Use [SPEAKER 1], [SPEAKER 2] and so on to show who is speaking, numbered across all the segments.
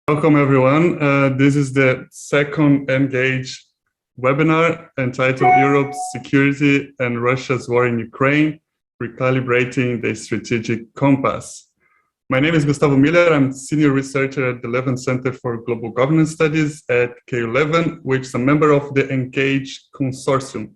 [SPEAKER 1] Welcome everyone. This is the second Engage webinar entitled Europe's Security and Russia's War in Ukraine, Recalibrating the Strategic Compass. My name is Gustavo Müller. I'm Senior Researcher at the Leuven Center for Global Governance Studies at KU Leuven, which is a member of the Engage Consortium.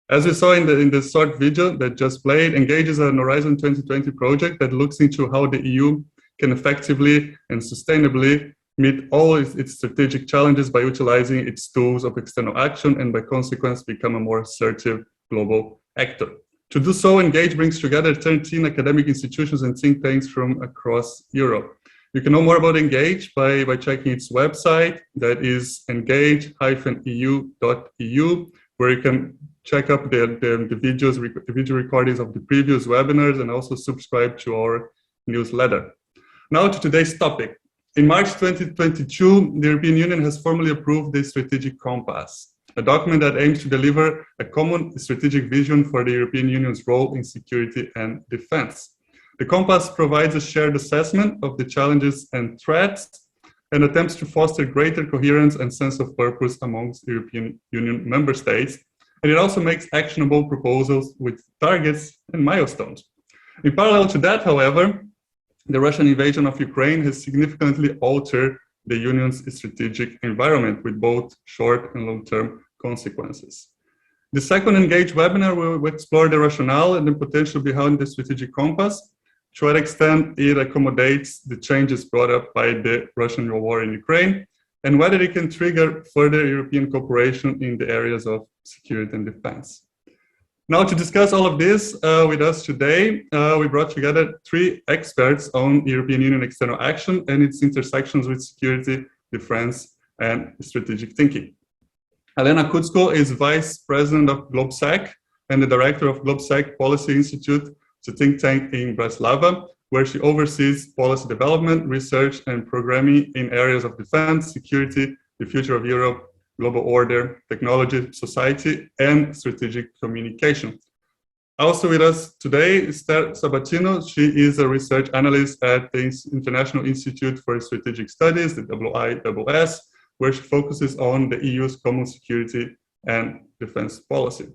[SPEAKER 1] As we saw in the short video that just played, Engage is an Horizon 2020 project that looks into how the EU can effectively and sustainably meet all its strategic challenges by utilizing its tools of external action and by consequence become a more assertive global actor. To do so, Engage brings together 13 academic institutions and think tanks from across Europe. You can know more about Engage by checking its website, that is engage-eu.eu, where you can check up the video recordings of the previous webinars and also subscribe to our newsletter. Now to today's topic. In March 2022, the European Union has formally approved the Strategic Compass, a document that aims to deliver a common strategic vision for the European Union's role in security and defense. The Compass provides a shared assessment of the challenges and threats and attempts to foster greater coherence and sense of purpose amongst the European Union member states, and it also makes actionable proposals with targets and milestones. In parallel to that, however, the Russian invasion of Ukraine has significantly altered the Union's strategic environment with both short and long-term consequences. The second Engage webinar will explore the rationale and the potential behind the strategic compass, to what extent it accommodates the changes brought up by the Russian war in Ukraine, and whether it can trigger further European cooperation in the areas of security and defense. Now, to discuss all of this with us today, we brought together three experts on European Union external action and its intersections with security, defense, and strategic thinking. Alena Kudzko is Vice President of GlobeSec and the Director of GlobeSec Policy Institute, a think tank in Bratislava, where she oversees policy development, research, and programming in areas of defense, security, the future of Europe, global order, technology, society, and strategic communication. Also with us today is Ester Sabatino. She is a research analyst at the International Institute for Strategic Studies, the IISS, where she focuses on the EU's common security and defense policy.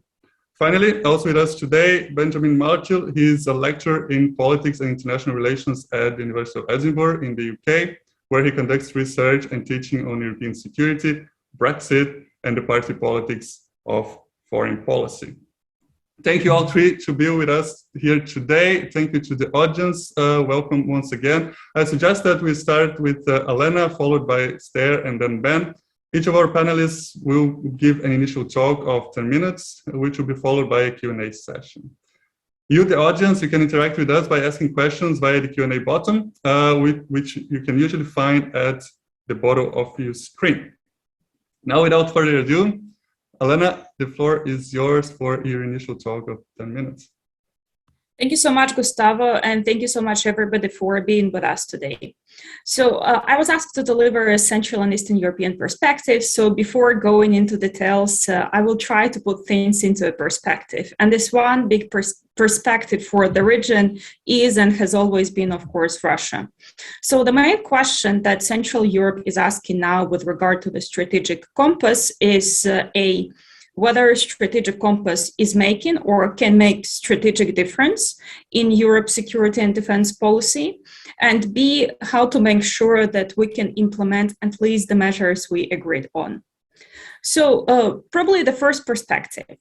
[SPEAKER 1] Finally, also with us today, Benjamin Martill. He is a lecturer in politics and international relations at the University of Edinburgh in the UK, where he conducts research and teaching on European security, Brexit, and the party politics of foreign policy. Thank you all three to be with us here today. Thank you to the audience. Welcome once again. I suggest that we start with Alena, followed by Ester, and then Ben. Each of our panelists will give an initial talk of 10 minutes, which will be followed by a Q&A session. You, the audience, you can interact with us by asking questions via the Q&A button, which you can usually find at the bottom of your screen. Now, without further ado, Alena, the floor is yours for your initial talk of 10 minutes.
[SPEAKER 2] Thank you so much, Gustavo, and thank you so much, everybody, for being with us today. So I was asked to deliver a Central and Eastern European perspective. So before going into details, I will try to put things into a perspective. And this one big perspective for the region is and has always been, of course, Russia. So the main question that Central Europe is asking now with regard to the strategic compass is whether a strategic compass is making or can make strategic difference in Europe's security and defense policy, and B, how to make sure that we can implement at least the measures we agreed on. So probably the first perspective.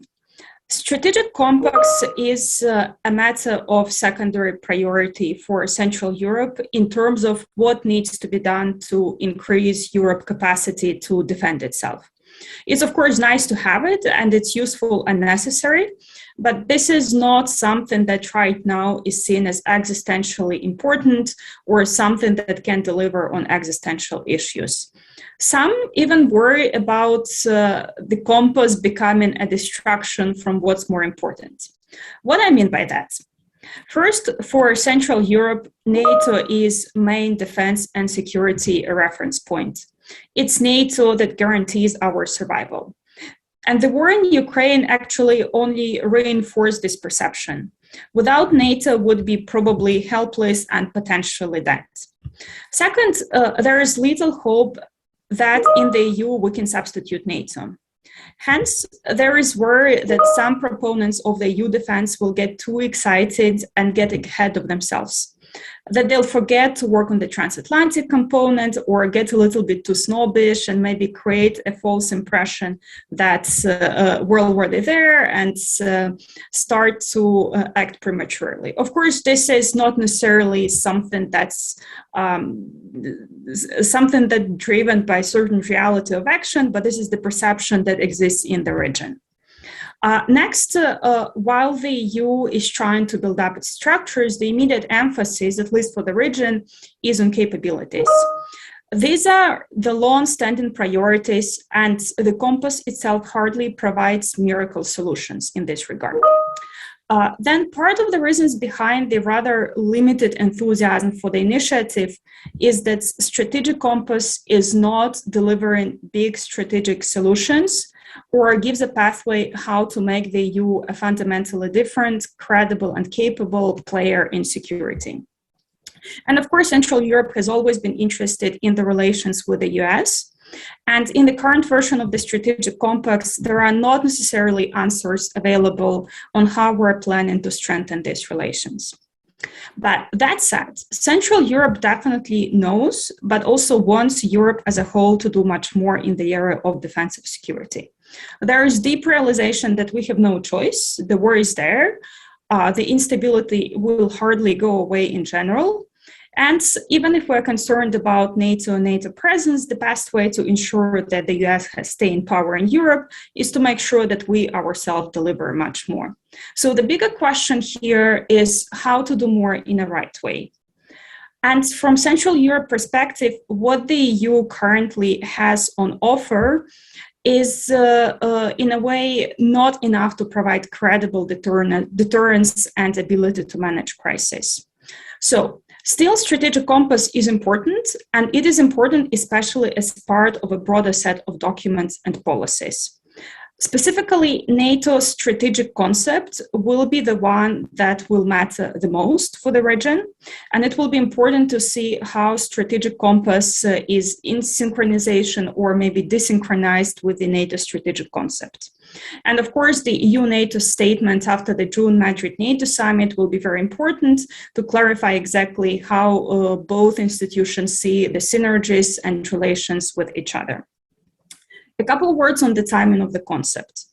[SPEAKER 2] Strategic compass is a matter of secondary priority for Central Europe in terms of what needs to be done to increase Europe's capacity to defend itself. It's of course nice to have it and it's useful and necessary, but this is not something that right now is seen as existentially important or something that can deliver on existential issues. Some even worry about the compass becoming a distraction from what's more important. What I mean by that? First, for Central Europe, NATO is main defense and security reference point. It's NATO that guarantees our survival. And the war in Ukraine actually only reinforced this perception. Without NATO would be probably helpless and potentially dead. Second, there is little hope that in the EU we can substitute NATO. Hence, there is worry that some proponents of the EU defense will get too excited and get ahead of themselves, that they'll forget to work on the transatlantic component or get a little bit too snobbish and maybe create a false impression that we're already there and start to act prematurely. Of course, this is not necessarily something that's driven by certain reality of action, but this is the perception that exists in the region. Next, while the EU is trying to build up its structures, the immediate emphasis, at least for the region, is on capabilities. These are the long-standing priorities, and the compass itself hardly provides miracle solutions in this regard. Then part of the reasons behind the rather limited enthusiasm for the initiative is that strategic compass is not delivering big strategic solutions or gives a pathway how to make the EU a fundamentally different, credible, and capable player in security. And of course, Central Europe has always been interested in the relations with the US. And in the current version of the strategic compass, there are not necessarily answers available on how we're planning to strengthen these relations. But that said, Central Europe definitely knows, but also wants Europe as a whole to do much more in the area of defensive security. There is deep realization that we have no choice. The war is there. The instability will hardly go away in general. And even if we're concerned about NATO and NATO presence, the best way to ensure that the US has staying power in Europe is to make sure that we ourselves deliver much more. So the bigger question here is how to do more in a right way. And from Central Europe perspective, what the EU currently has on offer is in a way not enough to provide credible deterrence and ability to manage crisis. So still, strategic compass is important, and it is important especially as part of a broader set of documents and policies. Specifically, NATO's strategic concept will be the one that will matter the most for the region, and it will be important to see how strategic compass is in synchronization or maybe desynchronized with the NATO strategic concept. And of course, the EU-NATO statement after the June Madrid NATO summit will be very important to clarify exactly how both institutions see the synergies and relations with each other. A couple of words on the timing of the concept.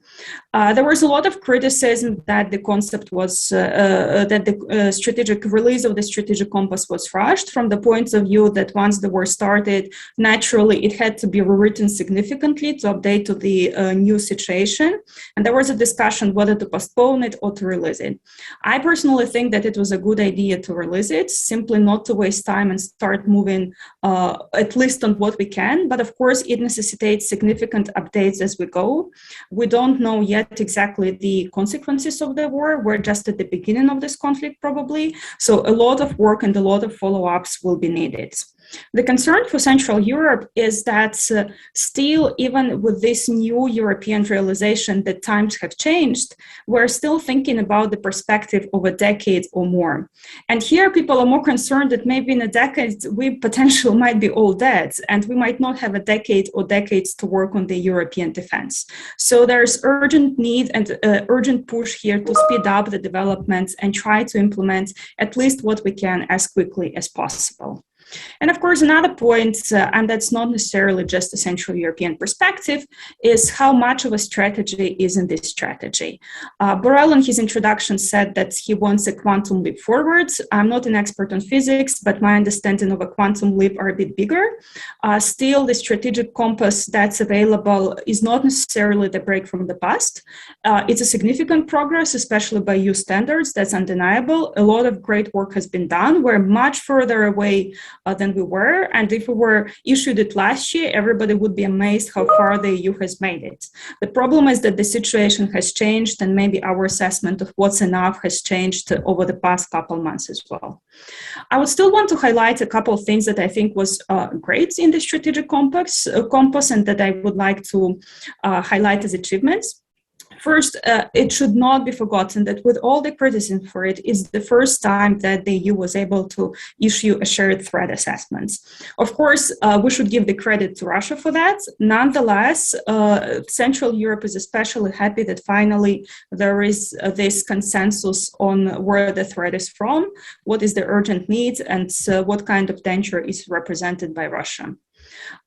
[SPEAKER 2] There was a lot of criticism that the concept was, that the strategic release of the strategic compass was rushed from the point of view that once the war started, naturally it had to be rewritten significantly to update to the new situation. And there was a discussion whether to postpone it or to release it. I personally think that it was a good idea to release it, simply not to waste time and start moving at least on what we can. But of course, it necessitates significant updates as we go. We don't know yet exactly the consequences of the war. We're just at the beginning of this conflict, probably. So a lot of work and a lot of follow-ups will be needed. The concern for Central Europe is that still, even with this new European realization that times have changed, we're still thinking about the perspective of a decade or more. And here people are more concerned that maybe in a decade we potentially might be all dead and we might not have a decade or decades to work on the European defense. So there's urgent need and urgent push here to speed up the developments and try to implement at least what we can as quickly as possible. And of course, another point, and that's not necessarily just a Central European perspective, is how much of a strategy is in this strategy. Borrell in his introduction said that he wants a quantum leap forward. I'm not an expert on physics, but my understanding of a quantum leap are a bit bigger. Still, the strategic compass that's available is not necessarily the break from the past. It's a significant progress, especially by EU standards. That's undeniable. A lot of great work has been done. We're much further away than we were. And if we were issued it last year, everybody would be amazed how far the EU has made it. The problem is that the situation has changed and maybe our assessment of what's enough has changed over the past couple months as well. I would still want to highlight a couple of things that I think was great in the strategic compass and that I would like to highlight as achievements. First, it should not be forgotten that with all the criticism for it, it's the first time that the EU was able to issue a shared threat assessment. Of course, we should give the credit to Russia for that. Nonetheless, Central Europe is especially happy that finally there is this consensus on where the threat is from, what is the urgent need, and what kind of danger is represented by Russia.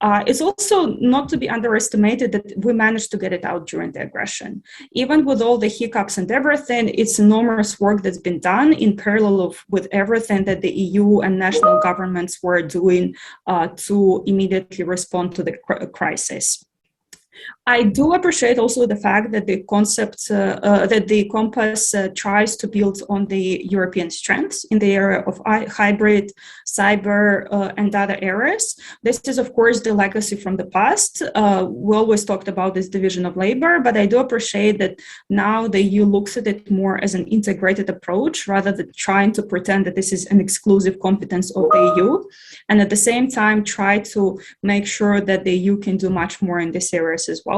[SPEAKER 2] It's also not to be underestimated that we managed to get it out during the aggression. Even with all the hiccups and everything, it's enormous work that's been done in parallel with everything that the EU and national governments were doing to immediately respond to the crisis. I do appreciate also the fact that the concept, that the compass tries to build on the European strengths in the area of hybrid, cyber, and other areas. This is, of course, the legacy from the past. We always talked about this division of labor, but I do appreciate that now the EU looks at it more as an integrated approach rather than trying to pretend that this is an exclusive competence of the EU, and at the same time try to make sure that the EU can do much more in these areas as well.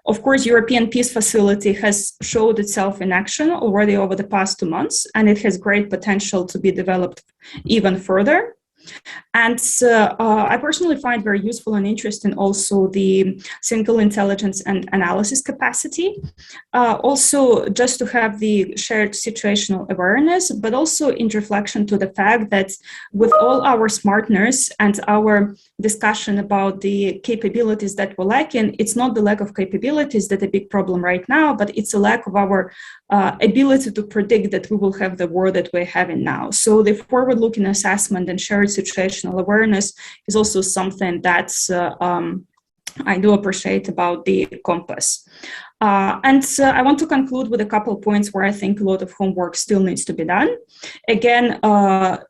[SPEAKER 2] Of course, European Peace Facility has showed itself in action already over the past 2 months, and it has great potential to be developed even further. And I personally find very useful and interesting also the single intelligence and analysis capacity. Also, just to have the shared situational awareness, but also in reflection to the fact that with all our smartness and our discussion about the capabilities that we're lacking, it's not the lack of capabilities that a big problem right now, but it's a lack of our ability to predict that we will have the war that we're having now. So the forward-looking assessment and shared situational awareness is also something that's I do appreciate about the compass. And I want to conclude with a couple of points where I think a lot of homework still needs to be done. Again,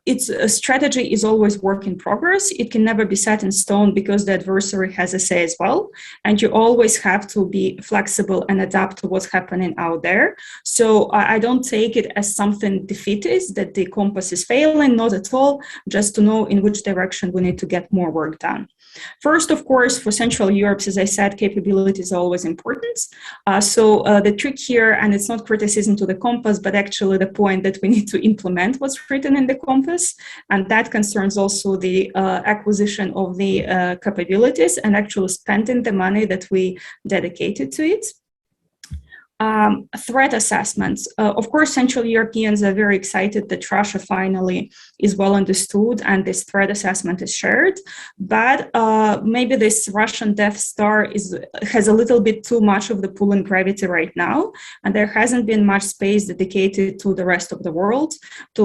[SPEAKER 2] its strategy is always work in progress. It can never be set in stone because the adversary has a say as well. And you always have to be flexible and adapt to what's happening out there. So I don't take it as something defeatist, that the compass is failing, not at all, just to know in which direction we need to get more work done. First, of course, for Central Europe, as I said, capability is always important. So the trick here, and it's not criticism to the compass, but actually the point that we need to implement what's written in the compass. And that concerns also the acquisition of the capabilities and actually spending the money that we dedicated to it. Threat assessments. Of course, Central Europeans are very excited that Russia finally is well understood and this threat assessment is shared. But maybe this Russian Death Star has a little bit too much of the pull and gravity right now, and there hasn't been much space dedicated to the rest of the world, to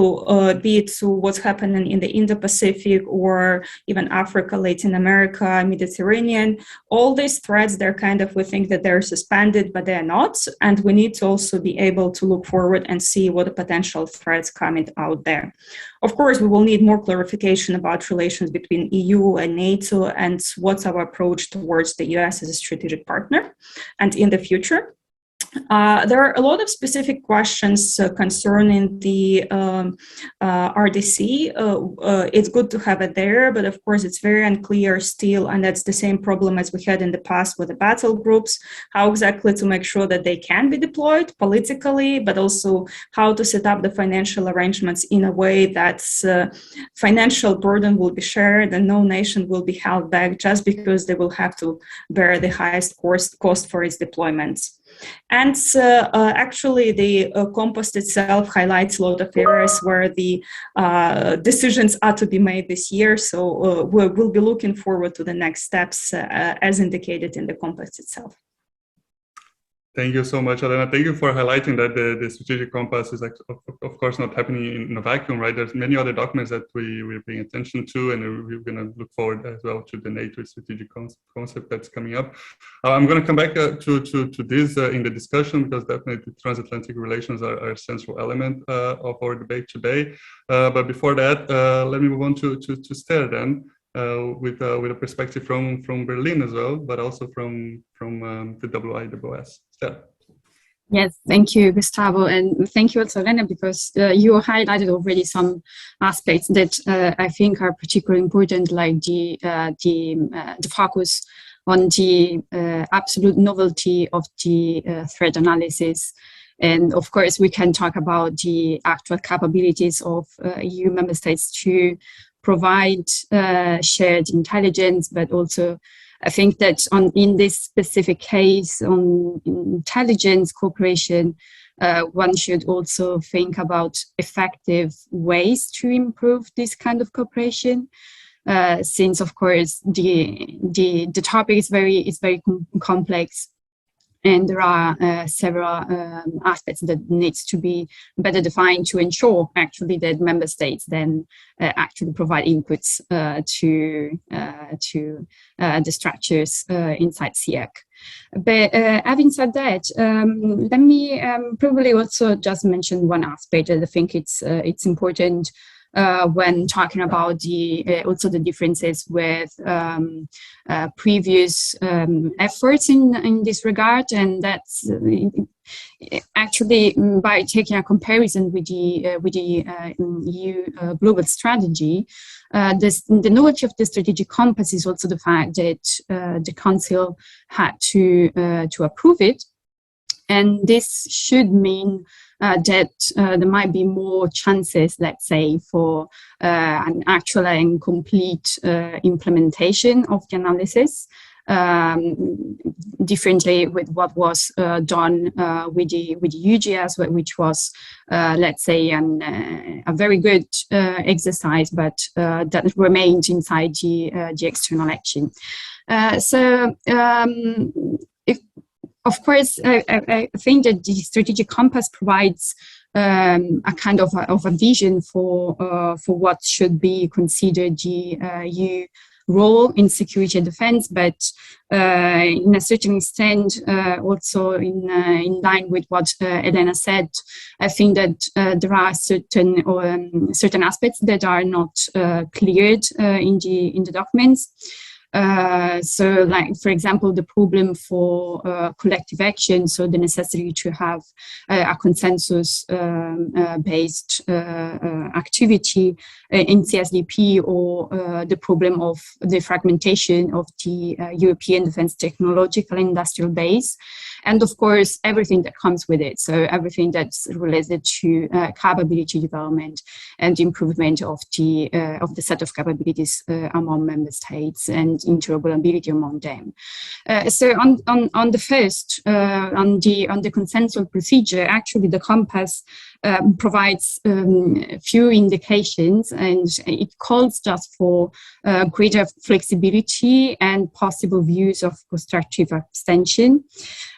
[SPEAKER 2] be it to what's happening in the Indo-Pacific or even Africa, Latin America, Mediterranean. All these threats, they're kind of, we think that they're suspended, but they're not. And we need to also be able to look forward and see what the potential threats coming out there. Of course, we will need more clarification about relations between EU and NATO and what's our approach towards the US as a strategic partner and in the future. There are a lot of specific questions concerning the RDC. It's good to have it there, but of course it's very unclear still, and that's the same problem as we had in the past with the battle groups, how exactly to make sure that they can be deployed politically, but also how to set up the financial arrangements in a way that financial burden will be shared and no nation will be held back just because they will have to bear the highest cost for its deployments. And actually, the compass itself highlights a lot of areas where the decisions are to be made this year. So we'll be looking forward to the next steps as indicated in the compass itself.
[SPEAKER 1] Thank you so much, Alena. Thank you for highlighting that the strategic compass is, of course, not happening in a vacuum, right? There's many other documents that we're paying attention to, and we're going to look forward as well to the NATO strategic concept that's coming up. I'm going to come back to this in the discussion, because definitely transatlantic relations are a central element of our debate today. But before that, let me move on to Ester then. With a perspective from Berlin as well, but also from the WIWS. Ester.
[SPEAKER 3] Yes, thank you, Gustavo, and thank you also, Alena, because you highlighted already some aspects that I think are particularly important, like the focus on the absolute novelty of the threat analysis. And of course, we can talk about the actual capabilities of EU member states to provide shared intelligence, but also I think that in this specific case on intelligence cooperation, one should also think about effective ways to improve this kind of cooperation. Since of course the topic is very complex, and there are several aspects that needs to be better defined to ensure actually that member states then actually provide inputs to the structures inside SIAC. But having said that, let me probably also just mention one aspect that I think it's important when talking about also the differences with previous efforts in this regard, and that's actually by taking a comparison with the EU global strategy. The novelty of the strategic compass is also the fact that the Council had to approve it, and this should mean that there might be more chances, let's say, for an actual and complete implementation of the analysis, differently with what was done with the UGS, which was, let's say, a very good exercise, but that remained inside the external action. Of course, I think that the strategic compass provides a kind of a vision for what should be considered the EU role in security and defense, but in a certain extent, also in line with what Alena said, I think that there are certain aspects that are not cleared in the documents. So, like, for example, the problem for collective action, so the necessity to have a consensus-based activity in CSDP, or the problem of the fragmentation of the European defense technological industrial base, and of course, everything that comes with it. So everything that's related to capability development and improvement of the set of capabilities among member states and interoperability among them. So on the first, on the consensual procedure, actually the compass provides few indications, and it calls just for greater flexibility and possible views of constructive abstention.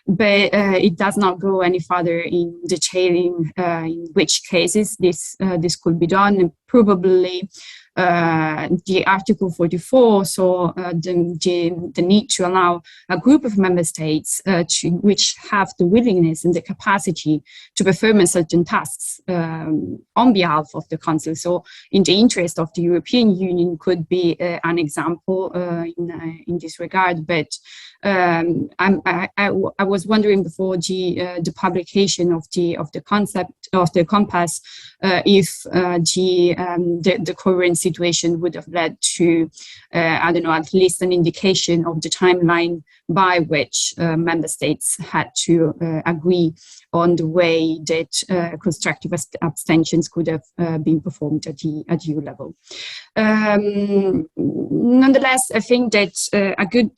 [SPEAKER 3] But it does not go any further in detailing in which cases this could be done. And probably the Article 44, so the need to allow a group of member states which have the willingness and the capacity to perform certain tasks on behalf of the Council. So in the interest of the European Union could be an example in this regard. But I was wondering before the publication of the concept of the compass if the current situation would have led to I don't know, at least an indication of the timeline by which member states had to agree on the way that constructive abstentions could have been performed at EU level. Nonetheless, I think that a good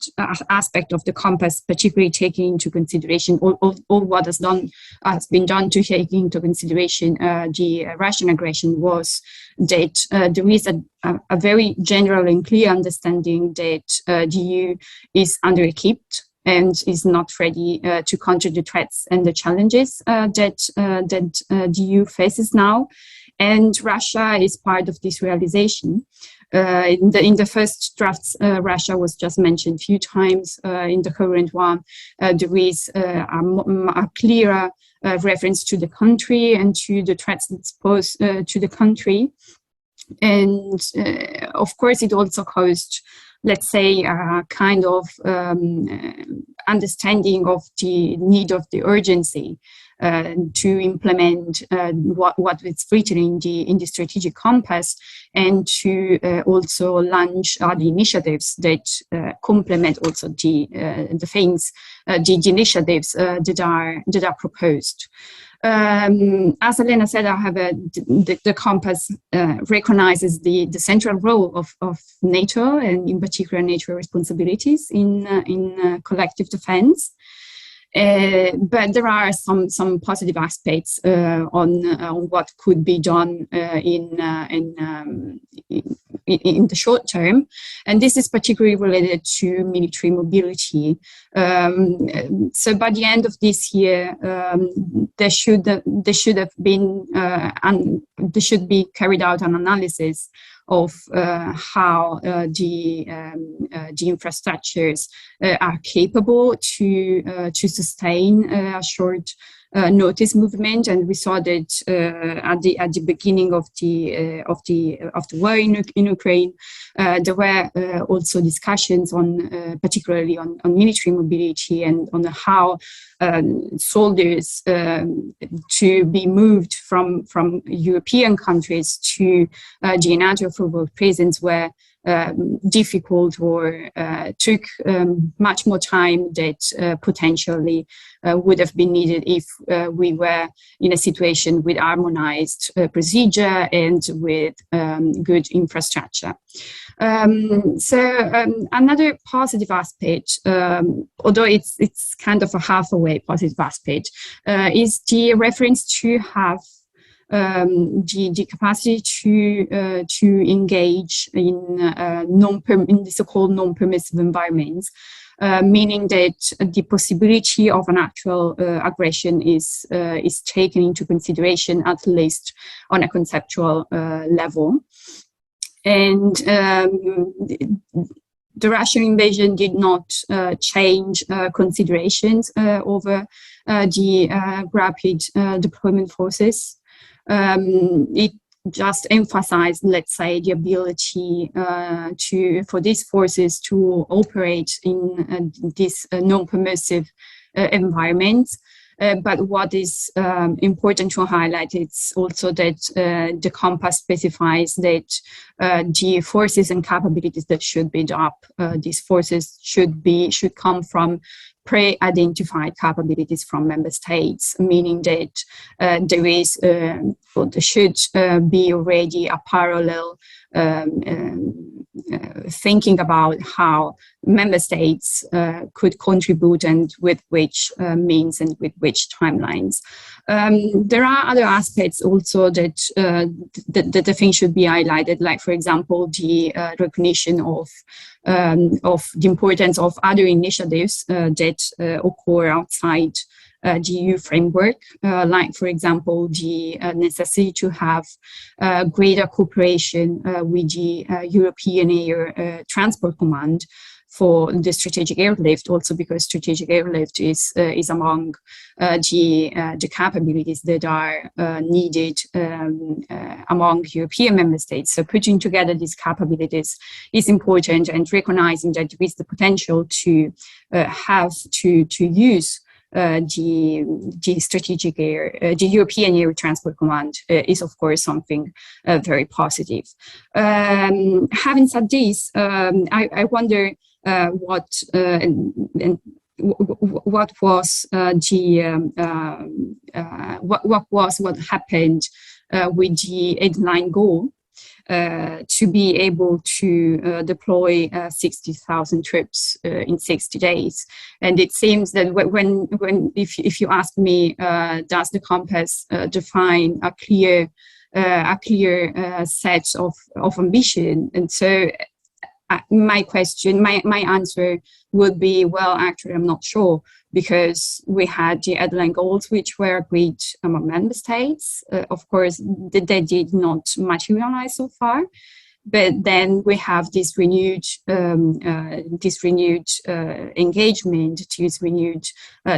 [SPEAKER 3] aspect of the compass, particularly taking into consideration all what has been done to take into consideration the Russian aggression, was that there is a very general and clear understanding that the EU is under-equipped and is not ready to counter the threats and the challenges that the EU faces now. And Russia is part of this realization. In the first drafts, Russia was just mentioned a few times. In the current one, there is a clearer reference to the country and to the threats that pose to the country. And of course, it also caused, let's say, a kind of understanding of the need of the urgency to implement what is written in the strategic compass, and to also launch other initiatives that complement also the things, the initiatives that are proposed. As Alena said, the compass recognizes the central role of NATO, and in particular NATO responsibilities in collective defense. But there are some positive aspects on what could be done in the short term, and this is particularly related to military mobility. So by the end of this year, there should be carried out an analysis of how the infrastructures are capable to sustain a short notice movement, and we saw that at the beginning of the war in Ukraine, there were also discussions on particularly on military mobility and on how soldiers to be moved from European countries to the NATO forward presence were difficult, or took much more time that potentially would have been needed if we were in a situation with harmonized procedure and with good infrastructure. Another positive aspect, although it's kind of a halfway positive aspect, is the reference to have the capacity to engage in the so-called non-permissive environments, meaning that the possibility of an actual aggression is taken into consideration, at least on a conceptual level. And the Russian invasion did not change considerations over the rapid deployment forces. It just emphasized, let's say, the ability for these forces to operate in this non-permissive environment. But what is important to highlight is also that the compass specifies that the forces and capabilities that should build up these forces should come from pre-identified capabilities from member states, meaning that there should be already a parallel thinking about how member states could contribute, and with which means and with which timelines. There are other aspects also that I think should be highlighted, like, for example, the recognition of the importance of other initiatives that occur outside the EU framework, like, for example, the necessity to have greater cooperation with the European Air Transport Command for the strategic airlift, also because strategic airlift is among the capabilities that are needed among European member states. So putting together these capabilities is important, and recognizing that there is the potential to have to use the strategic the European Air Transport Command is, of course, something very positive. Having said this, I wonder what happened with the headline goal to be able to deploy 60,000 troops in 60 days. And it seems that if you ask me, does the compass define a clear set of ambition? And so my answer would be, well, actually, I'm not sure, because we had the headline goals which were agreed among member states. Of course, they did not materialize so far, but then we have this renewed engagement, this renewed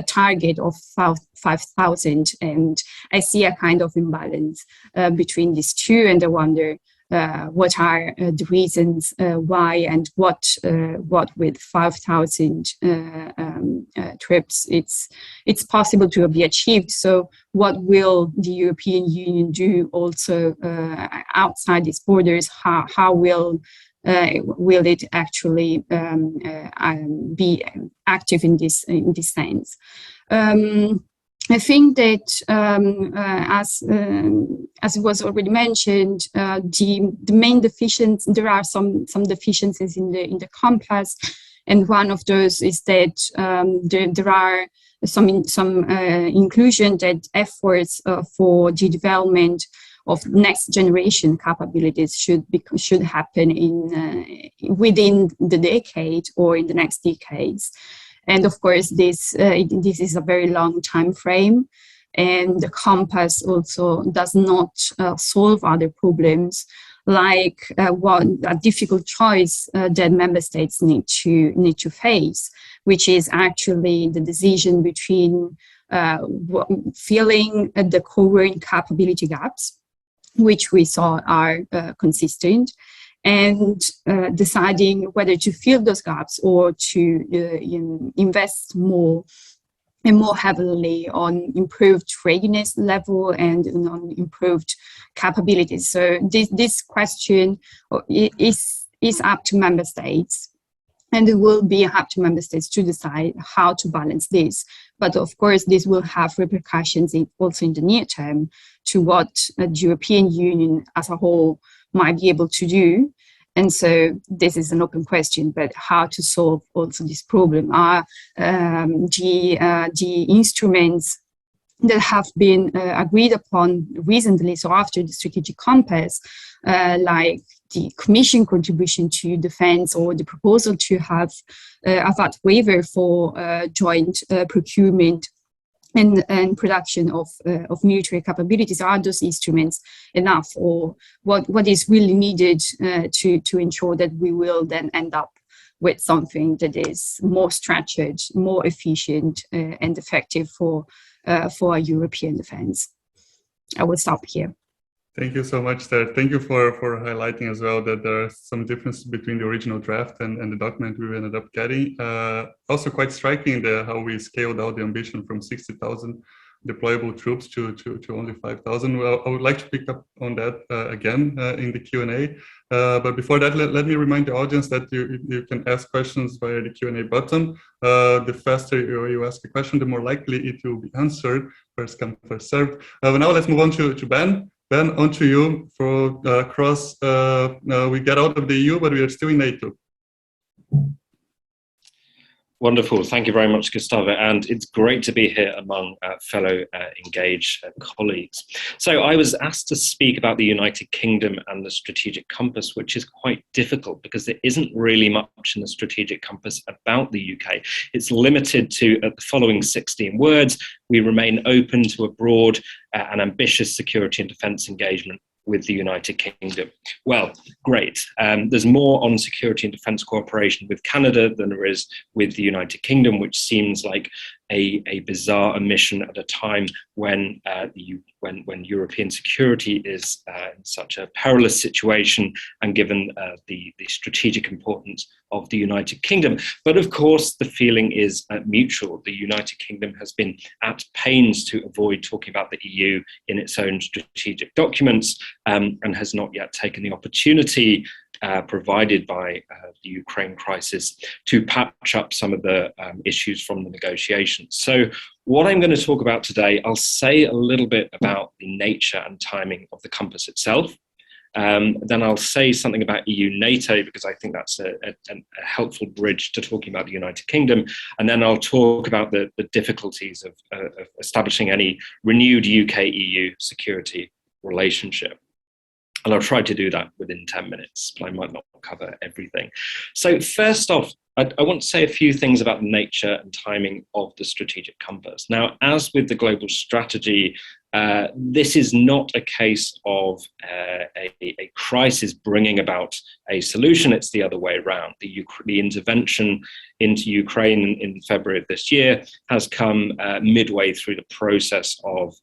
[SPEAKER 3] target of 5,000, and I see a kind of imbalance between these two, and I wonder what are the reasons why, and what with 5,000 troops it's possible to be achieved. So what will the European Union do also outside its borders? How will it actually be active in this sense? I think that as it was already mentioned, the main deficiencies, there are some deficiencies in the compass, and one of those is that there are some inclusion that efforts for the development of next generation capabilities should happen within the decade or in the next decades. And of course, this is a very long time frame, and the compass also does not solve other problems, like a difficult choice that member states need to face, which is actually the decision between filling the current capability gaps, which we saw are consistent, and deciding whether to fill those gaps or to invest more and more heavily on improved readiness level and on improved capabilities. So this question is up to member states, and it will be up to member states to decide how to balance this. But of course, this will have repercussions also in the near term to what the European Union as a whole might be able to do. And so this is an open question, but how to solve also this problem are the instruments that have been agreed upon recently. So after the strategic compass, like the Commission contribution to defense, or the proposal to have a VAT waiver for joint procurement and production of military capabilities, are those instruments enough, or what is really needed to ensure that we will then end up with something that is more structured, more efficient, and effective for a European defense? I will stop here.
[SPEAKER 1] Thank you so much, Ester. Thank you for highlighting as well that there are some differences between the original draft and the document we ended up getting. Also quite striking how we scaled out the ambition from 60,000 deployable troops to only 5,000. Well, I would like to pick up on that again in the Q&A. But before that, let me remind the audience that you can ask questions via the Q&A button. The faster you ask a question, the more likely it will be answered. First come, first served. But now let's move on to Ben. Ben, on to you for we get out of the EU, but we are still in NATO.
[SPEAKER 4] Wonderful. Thank you very much, Gustavo. And it's great to be here among fellow engaged colleagues. So I was asked to speak about the United Kingdom and the strategic compass, which is quite difficult because there isn't really much in the strategic compass about the UK. It's limited to the following 16 words: we remain open to a broad and ambitious security and defence engagement with the United Kingdom. Well, great. There's more on security and defence cooperation with Canada than there is with the United Kingdom, which seems like a bizarre omission at a time when European security is in such a perilous situation, and given the strategic importance of the United Kingdom. But of course, the feeling is mutual. The United Kingdom has been at pains to avoid talking about the EU in its own strategic documents, and has not yet taken the opportunity provided by the Ukraine crisis to patch up some of the issues from the negotiations. So what I'm going to talk about today, I'll say a little bit about the nature and timing of the compass itself. Then I'll say something about EU-NATO, because I think that's a helpful bridge to talking about the United Kingdom. And then I'll talk about the difficulties of establishing any renewed UK-EU security relationship. And I'll try to do that within 10 minutes, but I might not cover everything. So first off, I want to say a few things about the nature and timing of the strategic compass. Now, as with the global strategy, this is not a case of a crisis bringing about a solution. It's the other way around. The intervention into Ukraine in February of this year has come midway through the process of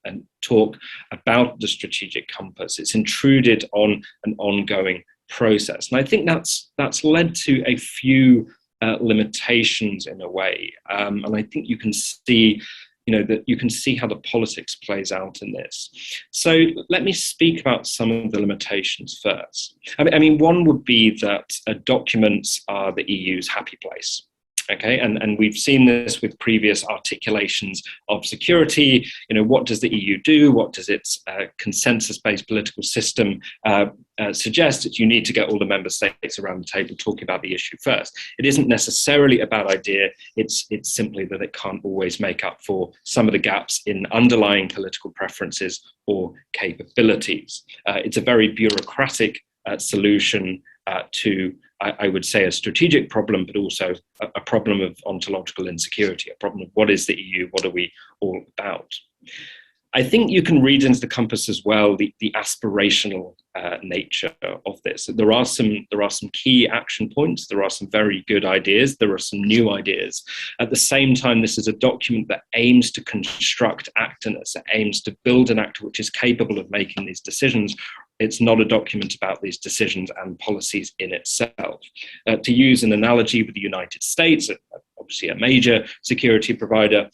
[SPEAKER 4] and talk about the strategic compass. It's intruded on an ongoing process. And I think that's led to a few limitations in a way. And I think you can see, that you can see how the politics plays out in this. So let me speak about some of the limitations first. I mean, one would be that documents are the EU's happy place. Okay, and we've seen this with previous articulations of security. What does the EU do? What does its consensus-based political system suggest? That you need to get all the member states around the table talking about the issue first. It isn't necessarily a bad idea. It's simply that it can't always make up for some of the gaps in underlying political preferences or capabilities. It's a very bureaucratic solution to, I would say, a strategic problem, but also a problem of ontological insecurity, a problem of what is the EU, what are we all about? I think you can read into the compass as well the aspirational nature of this. There are some key action points. There are some very good ideas. There are some new ideas. At the same time, this is a document that aims to construct actors. It aims to build an actor which is capable of making these decisions. It's not a document about these decisions and policies in itself. To use an analogy with the United States, obviously a major security provider,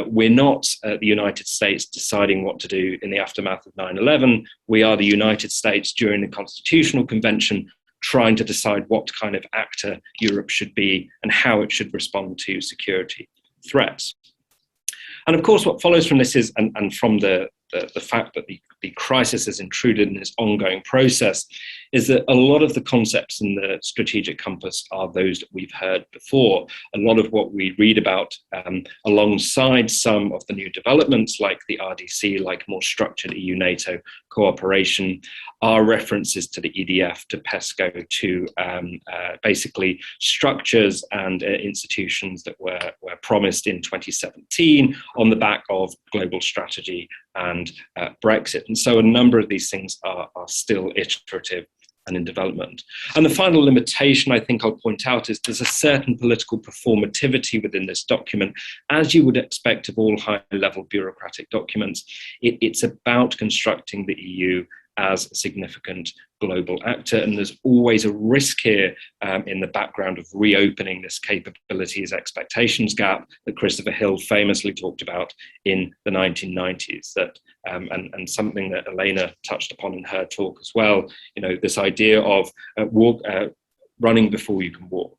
[SPEAKER 4] we're not the United States deciding what to do in the aftermath of 9/11. We are the United States during the Constitutional Convention trying to decide what kind of actor Europe should be and how it should respond to security threats. And of course, what follows from this is, and from the fact that the crisis has intruded in this ongoing process, is that a lot of the concepts in the strategic compass are those that we've heard before. A lot of what we read about alongside some of the new developments like the RDC, like more structured EU-NATO cooperation, are references to the EDF, to PESCO, to basically structures and institutions that were promised in 2017 on the back of global strategy and Brexit. And so a number of these things are still iterative and in development. And the final limitation I think I'll point out is there's a certain political performativity within this document. As you would expect of all high-level bureaucratic documents, it's about constructing the EU as a significant global actor. And there's always a risk here in the background of reopening this capabilities expectations gap that Christopher Hill famously talked about in the 1990s, that and something that Alena touched upon in her talk as well, this idea of running before you can walk.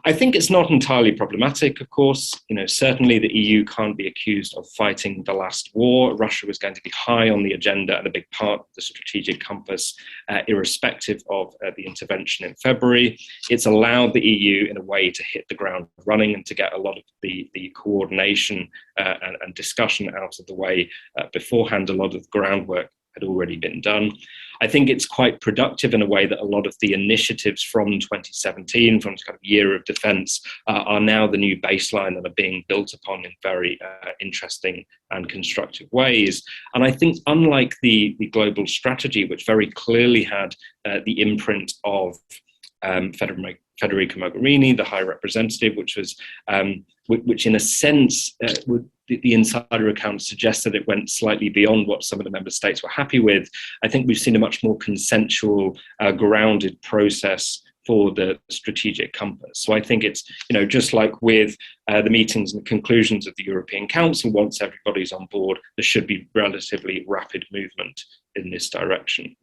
[SPEAKER 4] I think it's not entirely problematic, of course. Certainly the EU can't be accused of fighting the last war. Russia was going to be high on the agenda and a big part of the strategic compass, irrespective of the intervention in February. It's allowed the EU, in a way, to hit the ground running and to get a lot of the coordination and discussion out of the way beforehand. A lot of the groundwork had already been done. I think it's quite productive in a way that a lot of the initiatives from 2017, from this kind of year of defence, are now the new baseline and are being built upon in very interesting and constructive ways. And I think unlike the global strategy, which very clearly had the imprint of Federica Mogherini, the High Representative, which was, which in a sense, the insider accounts suggest that it went slightly beyond what some of the member states were happy with. I think we've seen a much more consensual, grounded process for the strategic compass. So I think it's, just like with the meetings and the conclusions of the European Council, once everybody's on board, there should be relatively rapid movement in this direction.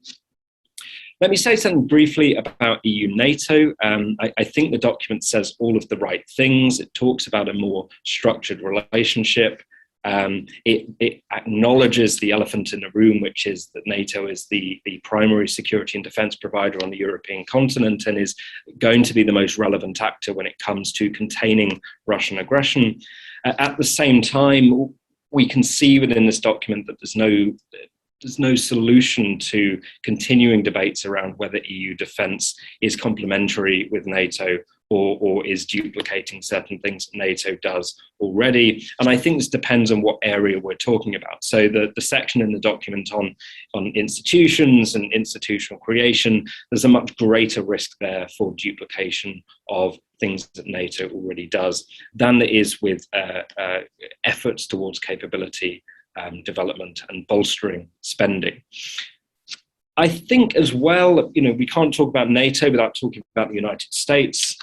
[SPEAKER 4] Let me say something briefly about EU-NATO. I think the document says all of the right things. It talks about a more structured relationship. It acknowledges the elephant in the room, which is that NATO is the primary security and defense provider on the European continent and is going to be the most relevant actor when it comes to containing Russian aggression. At the same time, we can see within this document that there's no solution to continuing debates around whether EU defence is complementary with NATO or is duplicating certain things that NATO does already. And I think this depends on what area we're talking about. So the section in the document on institutions and institutional creation, there's a much greater risk there for duplication of things that NATO already does than there is with efforts towards capability development and bolstering spending. I think as well, we can't talk about NATO without talking about the United States.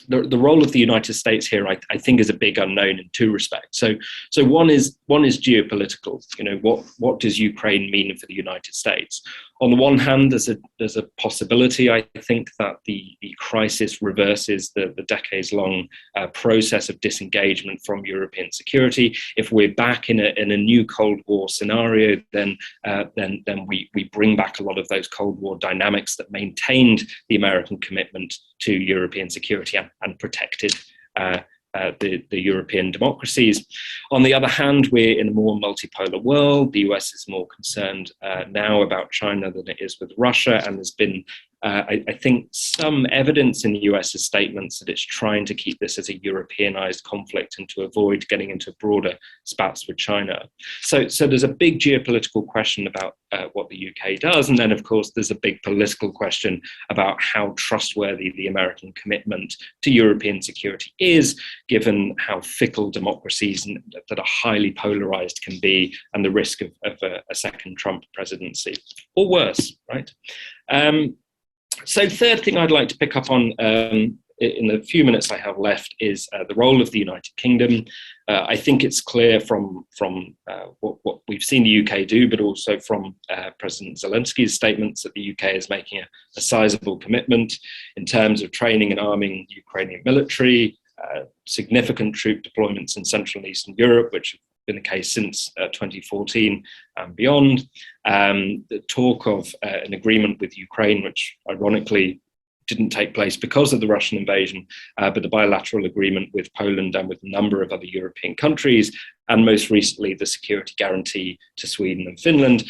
[SPEAKER 4] The role of the United States here, I think, is a big unknown in two respects. So one is geopolitical. What does Ukraine mean for the United States? On the one hand, there's a possibility, I think, that the crisis reverses the decades-long process of disengagement from European security. If we're back in a new Cold War scenario, then we bring back a lot of those Cold War dynamics that maintained the American commitment to European security and protected the European democracies. On the other hand, we're in a more multipolar world. The US is more concerned now about China than it is with Russia, and there's been I think some evidence in the US's statements that it's trying to keep this as a Europeanized conflict and to avoid getting into broader spats with China. So there's a big geopolitical question about what the UK does. And then, of course, there's a big political question about how trustworthy the American commitment to European security is, given how fickle democracies that are highly polarized can be, and the risk of a second Trump presidency, or worse, right? So third thing I'd like to pick up on in the few minutes I have left is the role of the United Kingdom. I think it's clear from what we've seen the UK do, but also from President Zelensky's statements, that the UK is making a sizable commitment in terms of training and arming the Ukrainian military, significant troop deployments in Central and Eastern Europe, which have been the case since 2014 and beyond. The talk of an agreement with Ukraine, which ironically didn't take place because of the Russian invasion, but the bilateral agreement with Poland and with a number of other European countries, and most recently the security guarantee to Sweden and Finland,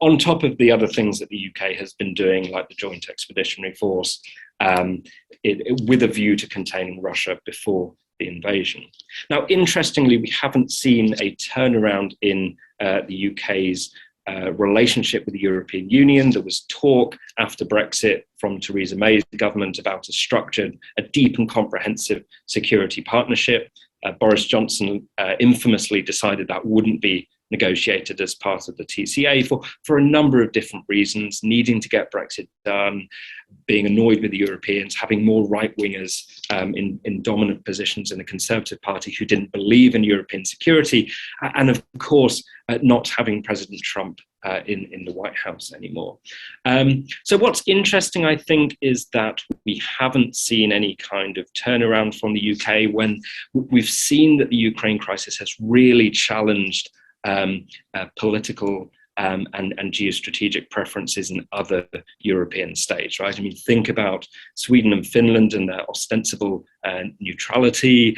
[SPEAKER 4] on top of the other things that the UK has been doing, like the Joint Expeditionary Force, with a view to containing Russia before the invasion. Now, interestingly, we haven't seen a turnaround in the UK's relationship with the European Union. There was talk after Brexit from Theresa May's government about a deep and comprehensive security partnership. Boris Johnson infamously decided that wouldn't be negotiated as part of the TCA for a number of different reasons: needing to get Brexit done, being annoyed with the Europeans, having more right-wingers in dominant positions in the Conservative Party who didn't believe in European security, and of course not having President Trump in the White House anymore. So what's interesting, I think, is that we haven't seen any kind of turnaround from the UK when we've seen that the Ukraine crisis has really challenged political and geostrategic preferences in other European states, right? I mean, think about Sweden and Finland and their ostensible neutrality.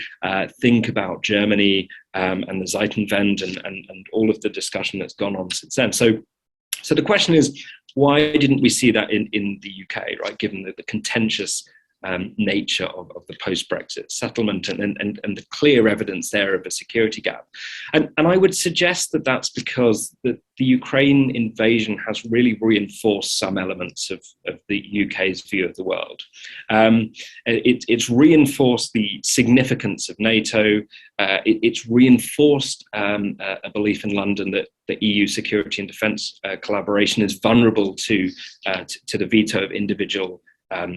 [SPEAKER 4] Think about Germany and the Zeitenwende and all of the discussion that's gone on since then. So the question is, why didn't we see that in the UK, right? Given the contentious nature of the post-Brexit settlement and the clear evidence there of a security gap. And I would suggest that that's because the Ukraine invasion has really reinforced some elements of the UK's view of the world. It's reinforced the significance of NATO. It's reinforced a belief in London that the EU security and defence collaboration is vulnerable to the veto of individual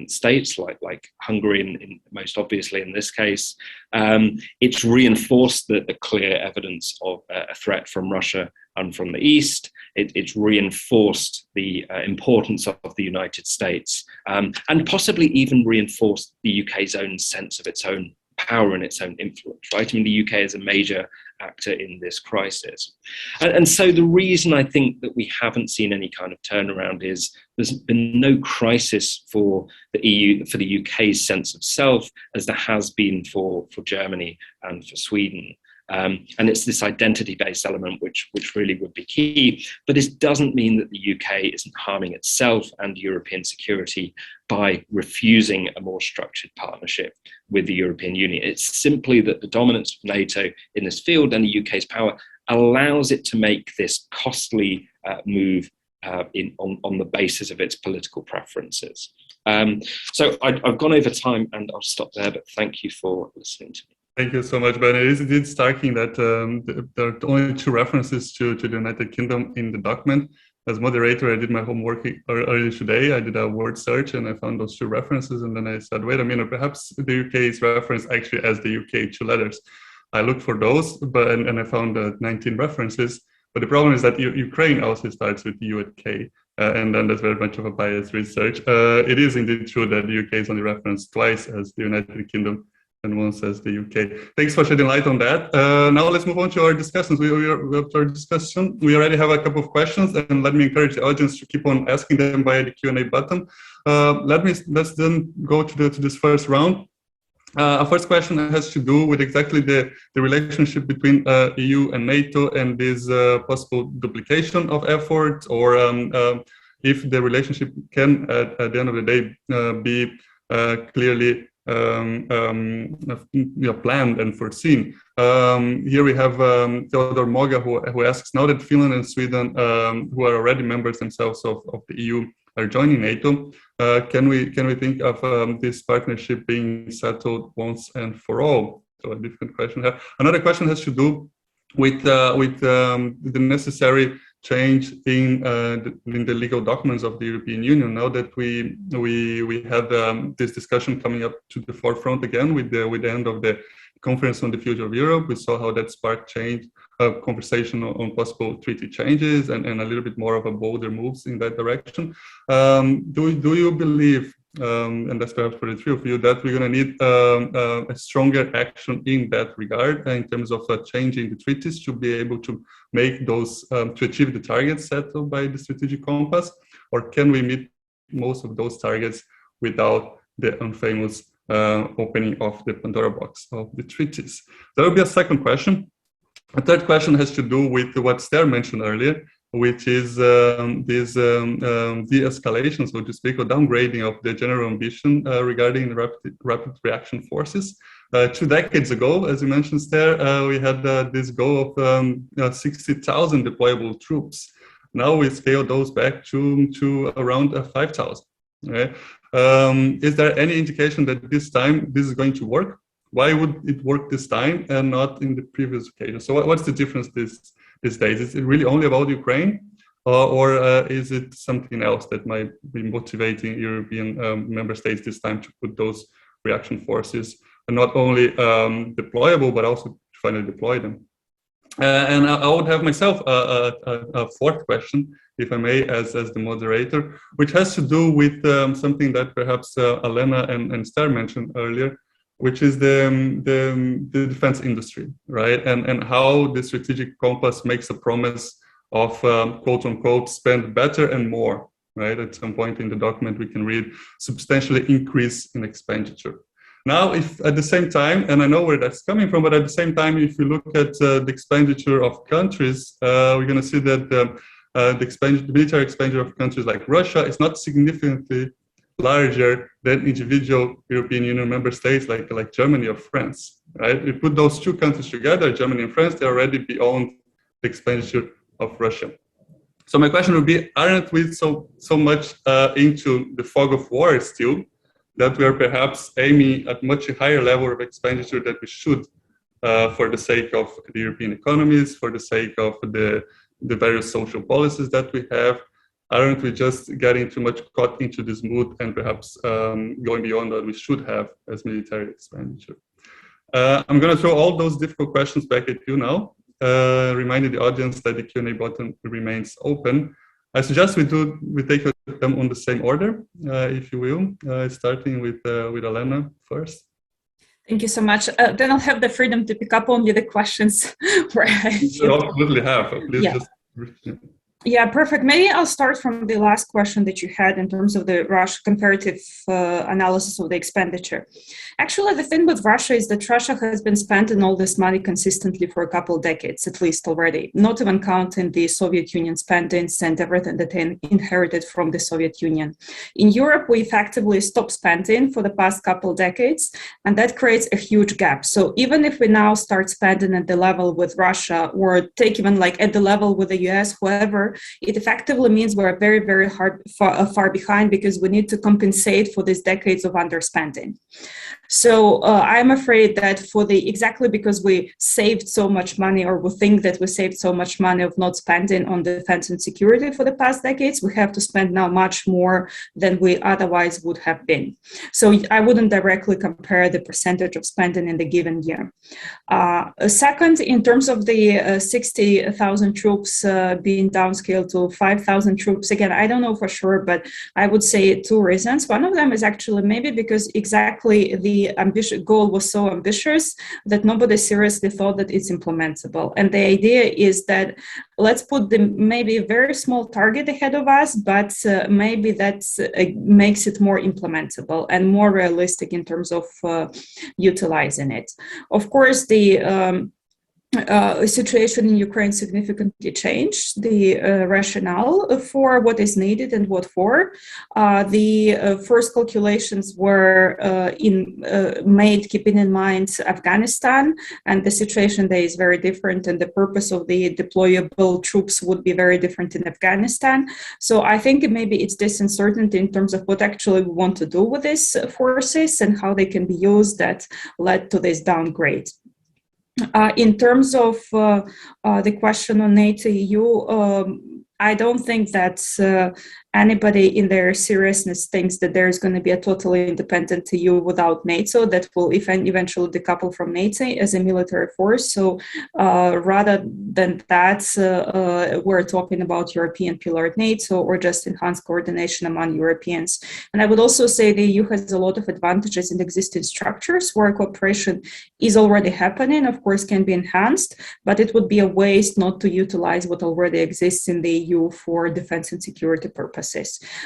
[SPEAKER 4] states like Hungary, in most obviously in this case. It's reinforced the clear evidence of a threat from Russia and from the East. It's reinforced the importance of the United States, and possibly even reinforced the UK's own sense of its own power and its own influence, right? I mean, the UK is a major actor in this crisis. And so the reason I think that we haven't seen any kind of turnaround is there's been no crisis for the EU, for the UK's sense of self, as there has been for Germany and for Sweden. And it's this identity-based element which really would be key. But this doesn't mean that the UK isn't harming itself and European security by refusing a more structured partnership with the European Union. It's simply that the dominance of NATO in this field and the UK's power allows it to make this costly move on the basis of its political preferences. So I've gone over time and I'll stop there, but thank you for listening to me.
[SPEAKER 1] Thank you so much, Ben. It is indeed striking that there are only 2 references to the United Kingdom in the document. As moderator, I did my homework earlier today. I did a word search and I found those 2 references. And then I said, wait a minute, perhaps the UK is referenced actually as the UK 2 letters. I looked for those, and I found 19 references. But the problem is that Ukraine also starts with U and K. And then that's very much of a biased research. It is indeed true that the UK is only referenced twice as the United Kingdom and once as the UK. Thanks for shedding light on that. Now let's move on to our discussions. We already have a couple of questions, and let me encourage the audience to keep on asking them via the Q&A button. Let's then go to this first round. Our first question has to do with exactly the relationship between EU and NATO and this possible duplication of effort, or if the relationship can, at the end of the day, be clearly planned and foreseen. Here we have Theodor Moga who asks, now that Finland and Sweden, who are already members themselves of the EU, are joining NATO, can we think of this partnership being settled once and for all? So a different question here. Another question has to do with the necessary change in the legal documents of the European Union. Now that we had this discussion coming up to the forefront again with the end of the Conference on the Future of Europe, we saw how that sparked change, conversation on possible treaty changes and a little bit more of a bolder moves in that direction. Do you believe, and that's perhaps for the 3 of you, that we're going to need a stronger action in that regard in terms of changing the treaties to be able to make those, to achieve the targets set by the strategic compass? Or can we meet most of those targets without the infamous opening of the Pandora box of the treaties? There will be a second question. A third question has to do with what Ester mentioned earlier, which is this de-escalation, so to speak, or downgrading of the general ambition regarding the rapid reaction forces. 2 decades ago, as you mentioned, Ester, we had this goal of 60,000 deployable troops. Now we scale those back to around 5,000. Right? Is there any indication that this time this is going to work? Why would it work this time and not in the previous occasion? So what's the difference these days? Is it really only about Ukraine, or is it something else that might be motivating European member states this time to put those reaction forces not only deployable, but also to finally deploy them? And I would have myself a fourth question, if I may, as the moderator, which has to do with something that perhaps Alena and Ester mentioned earlier, which is the defense industry, right? And how the strategic compass makes a promise of quote unquote spend better and more, right? At some point in the document we can read substantially increase in expenditure. Now, if at the same time, and I know where that's coming from, but at the same time, if you look at the expenditure of countries, we're going to see that the military expenditure of countries like Russia is not significantly larger than individual European Union member states like Germany or France, right? We put those 2 countries together, Germany and France, they're already beyond the expenditure of Russia. So my question would be, aren't we so much into the fog of war still, that we are perhaps aiming at much higher level of expenditure that we should for the sake of the European economies, for the sake of the various social policies that we have? Aren't we just getting too much caught into this mood and perhaps going beyond what we should have as military expenditure? I'm going to throw all those difficult questions back at you now, reminding the audience that the Q&A button remains open. I suggest we take them on the same order, if you will, starting with Alena first.
[SPEAKER 2] Thank you so much. Then I'll have the freedom to pick up only the questions where I feel...
[SPEAKER 1] You absolutely have. Please
[SPEAKER 2] yeah. Yeah, perfect. Maybe I'll start from the last question that you had in terms of the Russia comparative analysis of the expenditure. Actually, the thing with Russia is that Russia has been spending all this money consistently for a couple of decades, at least already, not even counting the Soviet Union spendings and everything that they inherited from the Soviet Union. In Europe, we effectively stopped spending for the past couple of decades, and that creates a huge gap. So even if we now start spending at the level with Russia, or take even like at the level with the US, whoever, it effectively means we're very, very far behind, because we need to compensate for these decades of underspending. So I'm afraid that exactly because we saved so much money, or we think that we saved so much money of not spending on defense and security for the past decades, we have to spend now much more than we otherwise would have been. So I wouldn't directly compare the percentage of spending in the given year. Second, in terms of the 60,000 troops being downscaled to 5,000 troops, again, I don't know for sure, but I would say two reasons. One of them is actually maybe because exactly the goal was so ambitious that nobody seriously thought that it's implementable. And the idea is that let's put maybe a very small target ahead of us, but maybe that makes it more implementable and more realistic in terms of utilizing it. Of course, the situation in Ukraine significantly changed the rationale for what is needed and what for. The first calculations were made keeping in mind Afghanistan, and the situation there is very different, and the purpose of the deployable troops would be very different in Afghanistan. So I think maybe it's this uncertainty in terms of what actually we want to do with these forces and how they can be used that led to this downgrade. In terms of the question on NATO EU, I don't think that anybody in their seriousness thinks that there's going to be a totally independent EU without NATO that will eventually decouple from NATO as a military force. So rather than that, we're talking about European pillared NATO or just enhanced coordination among Europeans. And I would also say the EU has a lot of advantages in existing structures where cooperation is already happening, of course, can be enhanced, but it would be a waste not to utilize what already exists in the EU for defense and security purposes.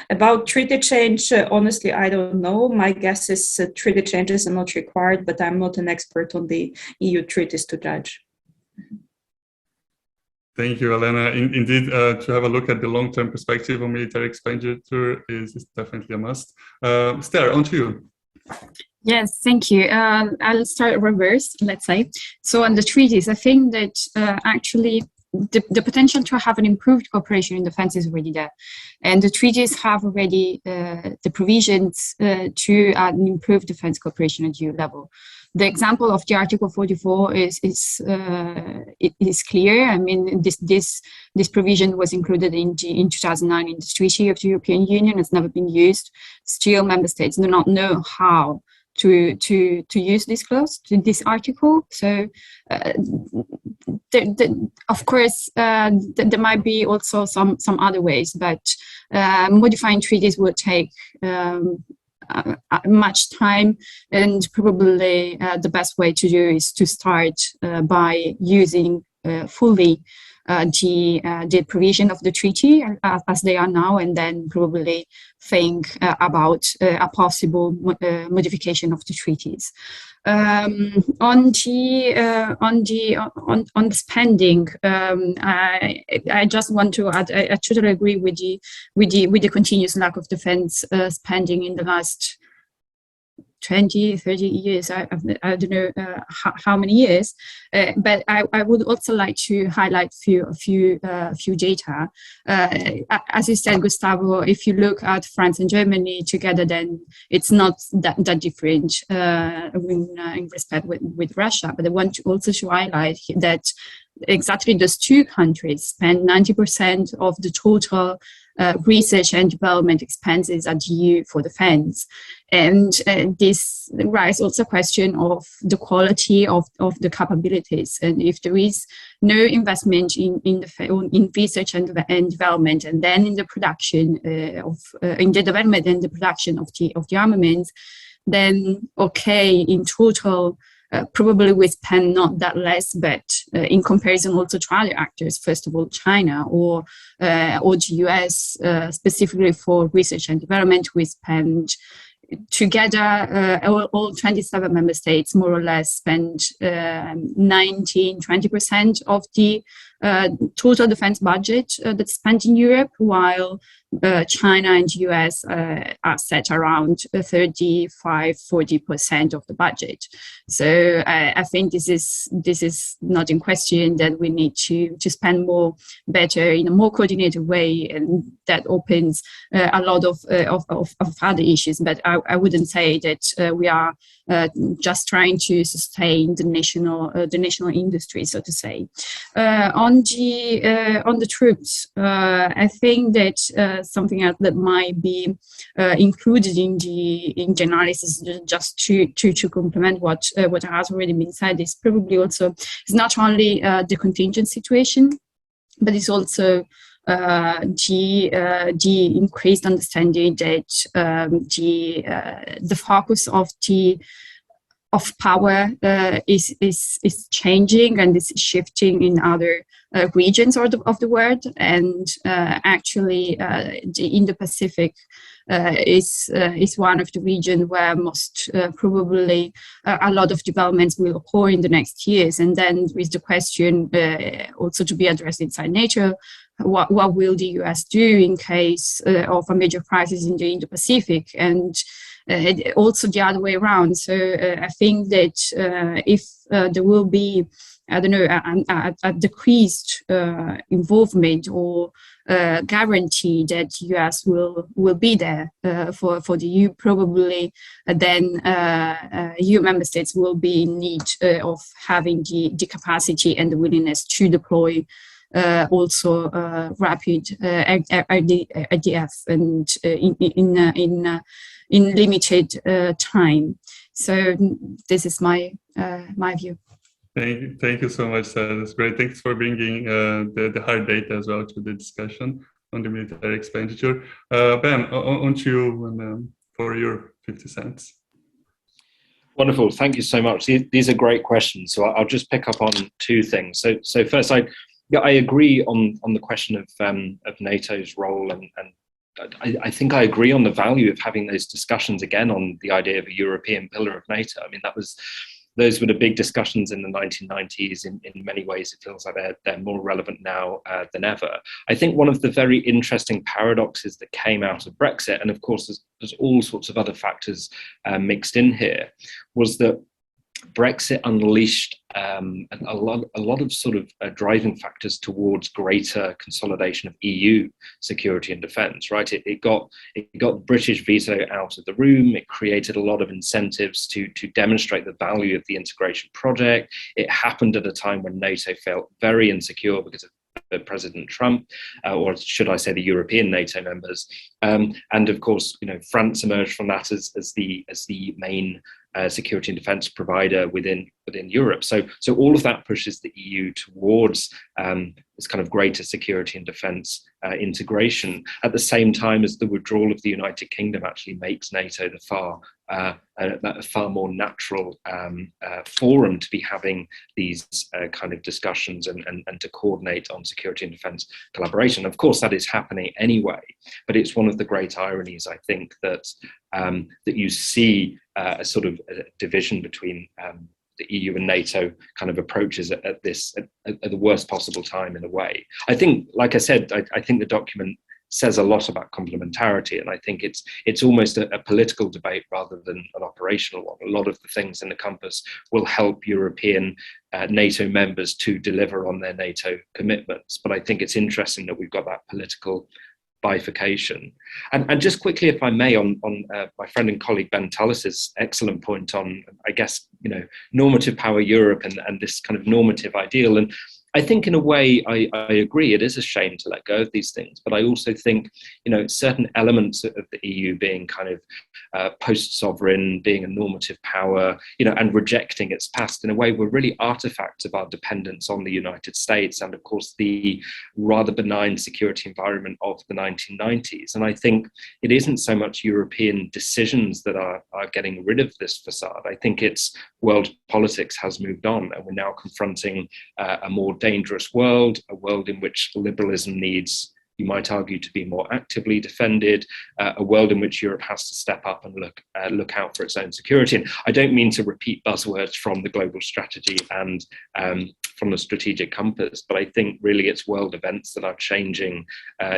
[SPEAKER 2] About treaty change, honestly, I don't know. My guess is treaty changes are not required, but I'm not an expert on the EU treaties to judge.
[SPEAKER 1] Thank you, Alena. Indeed, to have a look at the long-term perspective on military expenditure is definitely a must. Ester, on to you.
[SPEAKER 3] Yes, thank you. I'll start reverse, let's say. So on the treaties, I think that actually the potential to have an improved cooperation in defense is already there. And the treaties have already the provisions to improve defense cooperation at EU level. The example of the Article 44 is clear. I mean, this provision was included in 2009 in the Treaty of the European Union. It's never been used. Still, member states do not know how to use this clause, this article. So, of course, there might be also some other ways, but modifying treaties will take much time, and probably the best way to do is to start by using fully the provision of the treaty as they are now, and then probably think about a possible modification of the treaties. On the spending, I just want to add, I totally agree with the continuous lack of defense spending in the last 20, 30 years, I don't know how many years, but I would also like to highlight a few data. As you said, Gustavo, if you look at France and Germany together, then it's not that different in respect with Russia. But I want to also highlight that exactly those two countries spend 90% of the total research and development expenses at EU for defense. And this raises also a question of the quality of the capabilities. And if there is no investment in research and development, and then in the production in the development and the production of the armaments, then okay, in total, probably we spend not that less, but in comparison also to other actors, first of all China or the US, specifically for research and development, we spend together, all 27 member states more or less spend 19-20% of the total defense budget that's spent in Europe, while China and US are set around 35-40% of the budget. So I think this is not in question, that we need to spend more better in a more coordinated way, and that opens a lot of other issues. But I wouldn't say that we are just trying to sustain the national industry, so to say. On the troops, I think that something else that might be included in the analysis, just to complement what has already been said, is probably also, it's not only the contingent situation, but it's also the increased understanding that the focus of power is changing and is shifting in other regions of the world, and actually the Indo-Pacific is one of the regions where most probably a lot of developments will occur in the next years. And then there is the question also to be addressed inside NATO: what will the US do in case of a major crisis in the Indo-Pacific? And also the other way around. So I think that if there will be, I don't know, a decreased involvement or guarantee that the US will be there for the EU, probably then EU member states will be in need of having the capacity and the willingness to deploy also rapid RDF and in limited time. So this is my view.
[SPEAKER 1] Thank you so much. That's great. Thanks for bringing the hard data as well to the discussion on the military expenditure. Ben, on to you for your 50 cents.
[SPEAKER 4] Wonderful. Thank you so much. These are great questions. So I'll just pick up on two things. So first, I agree on the question of NATO's role, and I think I agree on the value of having those discussions again on the idea of a European pillar of NATO. I mean, those were the big discussions in the 1990s. In many ways, it feels like they're more relevant now than ever. I think one of the very interesting paradoxes that came out of Brexit, and of course there's all sorts of other factors mixed in here, was that Brexit unleashed a lot of sort of driving factors towards greater consolidation of EU security and defence. Right, it got the British veto out of the room. It created a lot of incentives to demonstrate the value of the integration project. It happened at a time when NATO felt very insecure because of President Trump, or should I say the European NATO members, and of course, France emerged from that as the main security and defence provider within Europe. So all of that pushes the EU towards this kind of greater security and defence integration, at the same time as the withdrawal of the United Kingdom actually makes NATO the far more natural forum to be having these kind of discussions and to coordinate on security and defence collaboration. Of course, that is happening anyway, but it's one of the great ironies, I think, that you see a sort of a division between the EU and NATO kind of approaches at the worst possible time, in a way. I think, like I said, I think the document says a lot about complementarity, and I think it's almost a political debate rather than an operational one. A lot of the things in the compass will help European NATO members to deliver on their NATO commitments, but I think it's interesting that we've got that political bifurcation. And just quickly, if I may, on my friend and colleague Ben Tullis's excellent point on, I guess, normative power Europe and this kind of normative ideal. And I think in a way, I agree, it is a shame to let go of these things, but I also think, certain elements of the EU being kind of post-sovereign, being a normative power, and rejecting its past, in a way, were really artifacts of our dependence on the United States and, of course, the rather benign security environment of the 1990s. And I think it isn't so much European decisions that are getting rid of this facade. I think it's world politics has moved on, and we're now confronting a more dangerous world, a world in which liberalism needs you might argue, to be more actively defended, a world in which Europe has to step up and look out for its own security. And I don't mean to repeat buzzwords from the global strategy and from the strategic compass, but I think really it's world events that are changing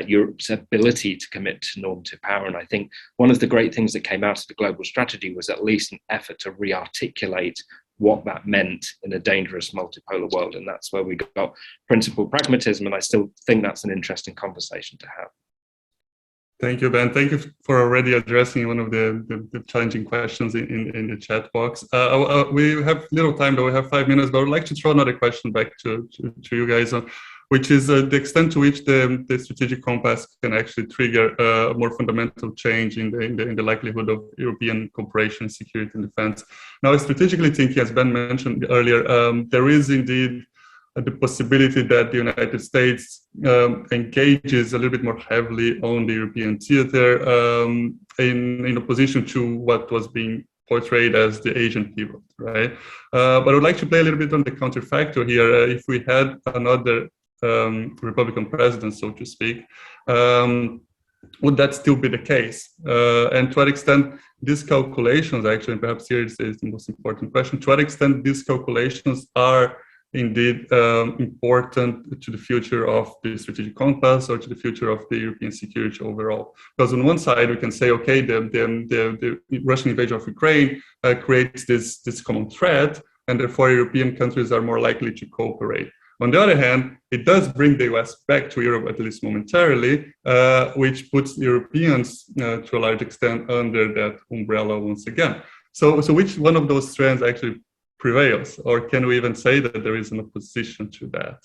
[SPEAKER 4] Europe's ability to commit to normative power. And I think one of the great things that came out of the global strategy was at least an effort to re-articulate what that meant in a dangerous multipolar world. And that's where we got principled pragmatism. And I still think that's an interesting conversation to have.
[SPEAKER 1] Thank you, Ben. Thank you for already addressing one of the challenging questions in the chat box. We have little time, though. We have 5 minutes, but I would like to throw another question back to you guys, which is the extent to which the strategic compass can actually trigger a more fundamental change in the likelihood of European cooperation, security, and defense. Now, strategically thinking, as Ben mentioned earlier, there is indeed the possibility that the United States engages a little bit more heavily on the European theater in opposition to what was being portrayed as the Asian pivot, right? But I would like to play a little bit on the counterfactor here. If we had another Republican president, so to speak, would that still be the case? And to what extent these calculations, actually, and perhaps here is the most important question, to what extent these calculations are indeed important to the future of the strategic compass or to the future of the European security overall? Because on one side, we can say, okay, the Russian invasion of Ukraine creates this common threat, and therefore European countries are more likely to cooperate. On the other hand, it does bring the US back to Europe, at least momentarily, which puts Europeans to a large extent under that umbrella once again. So which one of those strands actually prevails, or can we even say that there is an opposition to that?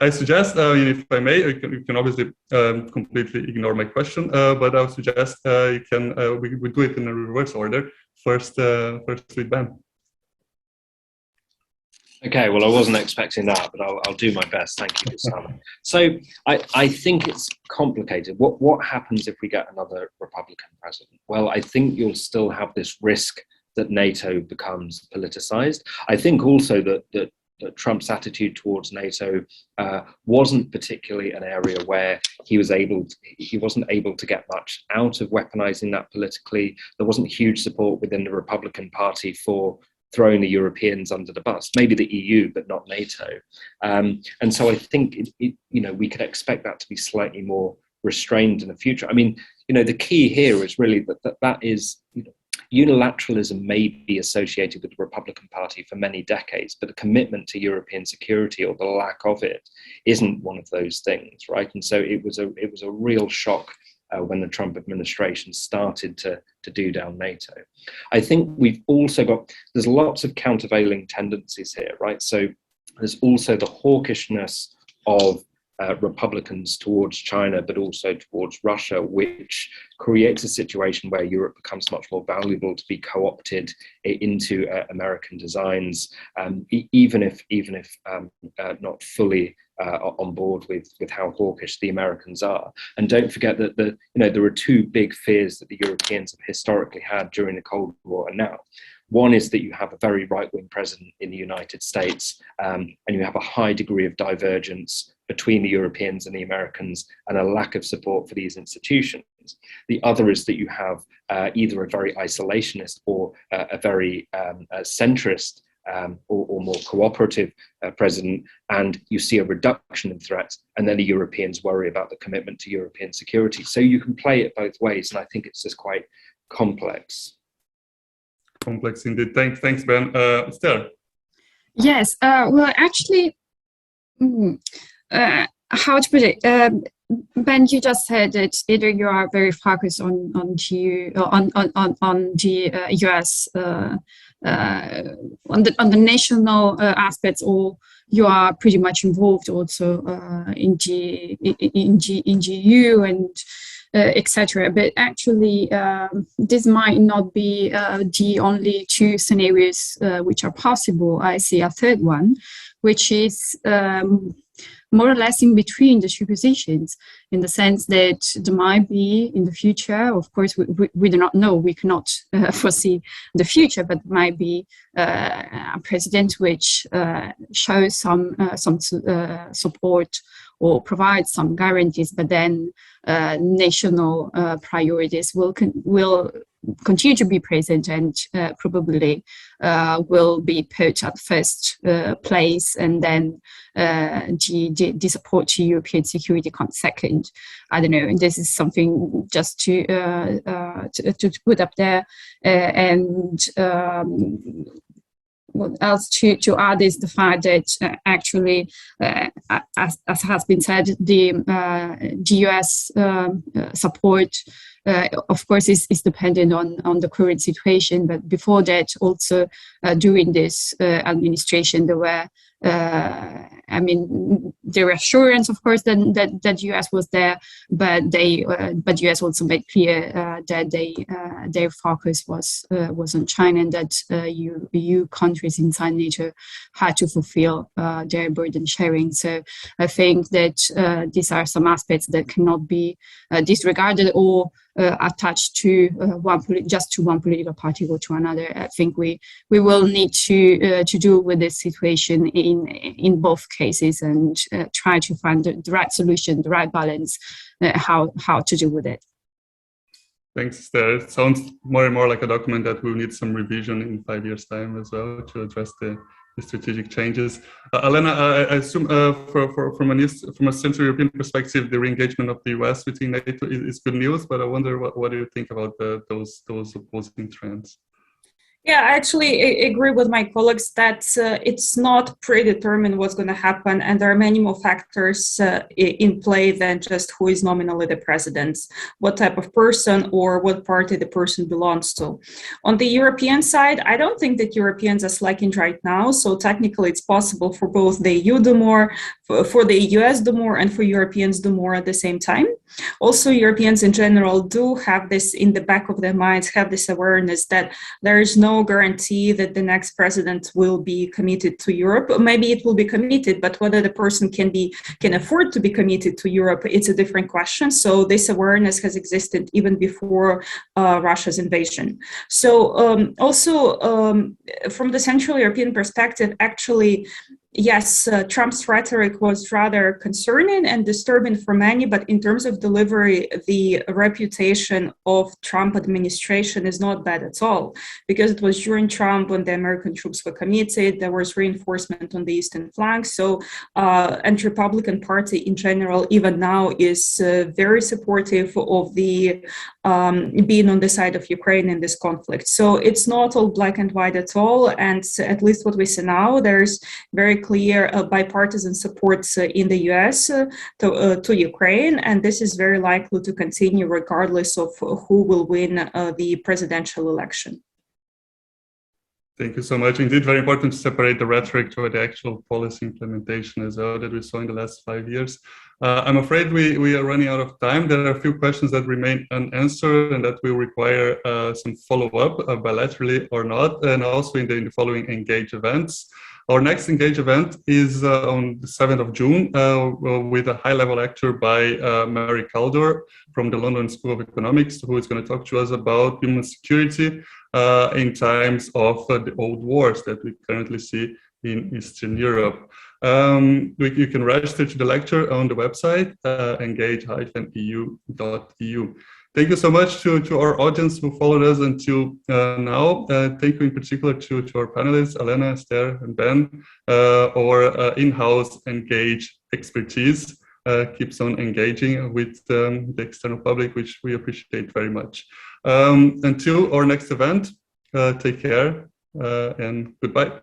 [SPEAKER 1] I suggest, if I may, you can obviously completely ignore my question, but I would suggest we do it in a reverse order. First with Ben.
[SPEAKER 4] Okay, well, I wasn't expecting that, but I'll do my best. Thank you, Gustavo. So I think it's complicated. What happens if we get another Republican president? Well, I think you'll still have this risk that NATO becomes politicized. I think also that Trump's attitude towards NATO wasn't particularly an area where he wasn't able to get much out of weaponizing that politically. There wasn't huge support within the Republican Party for throwing the Europeans under the bus, maybe the EU, but not NATO. And so I think we could expect that to be slightly more restrained in the future. I mean, the key here is really that is, unilateralism may be associated with the Republican Party for many decades, but the commitment to European security, or the lack of it, isn't one of those things, right? And so it was a real shock when the Trump administration started to do down NATO. I think we've also there's lots of countervailing tendencies here, right? So there's also the hawkishness of Republicans towards China, but also towards Russia, which creates a situation where Europe becomes much more valuable to be co-opted into American designs, even if not fully on board with how hawkish the Americans are. And don't forget that there are two big fears that the Europeans have historically had during the Cold War and now. One is that you have a very right-wing president in the United States, and you have a high degree of divergence between the Europeans and the Americans, and a lack of support for these institutions. The other is that you have either a very isolationist or a very centrist or more cooperative president, and you see a reduction in threats, and then the Europeans worry about the commitment to European security. So you can play it both ways, and I think it's just quite complex.
[SPEAKER 1] Complex indeed. Thanks, Ben. Esther?
[SPEAKER 3] Yes. Well, actually, how to put it? Ben, you just said that either you are very focused on the US on the national aspects, or you are pretty much involved also in the EU and etc. But actually, this might not be the only two scenarios which are possible. I see a third one, which is more or less in between the two positions, in the sense that there might be in the future, of course, we do not know, we cannot foresee the future, but might be a president which shows some support or provides some guarantees, but then national priorities will continue to be present and probably will be put at first place, and then the support to European security comes second. I don't know. This is something just to put up there, and what else to add is the fact that actually, as has been said, the US support, of course, is dependent on the current situation. But before that, also during this administration, there were, the assurance, of course, that US was there, but US also made clear that their focus was on China, and that EU countries inside NATO had to fulfill their burden sharing. So I think that these are some aspects that cannot be disregarded or attached to one political party or to another. I think we will need to deal with this situation in both cases and try to find the right solution, the right balance, how to deal with it.
[SPEAKER 1] Thanks, Esther. It sounds more and more like a document that will need some revision in 5 years' time as well to address the strategic changes. Alena, I assume from a Central European perspective, the re-engagement of the US within NATO is good news, but I wonder what do you think about those opposing trends?
[SPEAKER 2] Yeah, I actually agree with my colleagues that it's not predetermined what's going to happen, and there are many more factors in play than just who is nominally the president, what type of person or what party the person belongs to. On the European side, I don't think that Europeans are slacking right now, so technically it's possible for both the EU do more, for the US do more, and for Europeans do more at the same time. Also, Europeans in general do have this in the back of their minds, have this awareness that there is no guarantee that the next president will be committed to Europe. Maybe it will be committed, but whether the person can afford to be committed to Europe, it's a different question. So this awareness has existed even before Russia's invasion. So from the Central European perspective, actually, yes, Trump's rhetoric was rather concerning and disturbing for many, but in terms of delivery, the reputation of Trump administration is not bad at all, because it was during Trump when the American troops were committed, there was reinforcement on the eastern flank. So, and Republican Party in general, even now, is very supportive of the being on the side of Ukraine in this conflict. So it's not all black and white at all, and at least what we see now, there's very clear bipartisan support in the US to Ukraine, and this is very likely to continue regardless of who will win the presidential election.
[SPEAKER 1] Thank you so much. Indeed, very important to separate the rhetoric to the actual policy implementation as well that we saw in the last 5 years. I'm afraid we are running out of time. There are a few questions that remain unanswered and that will require some follow-up bilaterally or not, and also in the following Engage events. Our next Engage event is on the 7th of June with a high-level lecture by Mary Kaldor from the London School of Economics, who is going to talk to us about human security in times of the old wars that we currently see in Eastern Europe. You can register to the lecture on the website, engage-eu.eu. Thank you so much to our audience who followed us until now. Thank you in particular to our panelists, Alena, Ester, and Ben. Our in-house Engage expertise keeps on engaging with the external public, which we appreciate very much. Until our next event, take care and goodbye.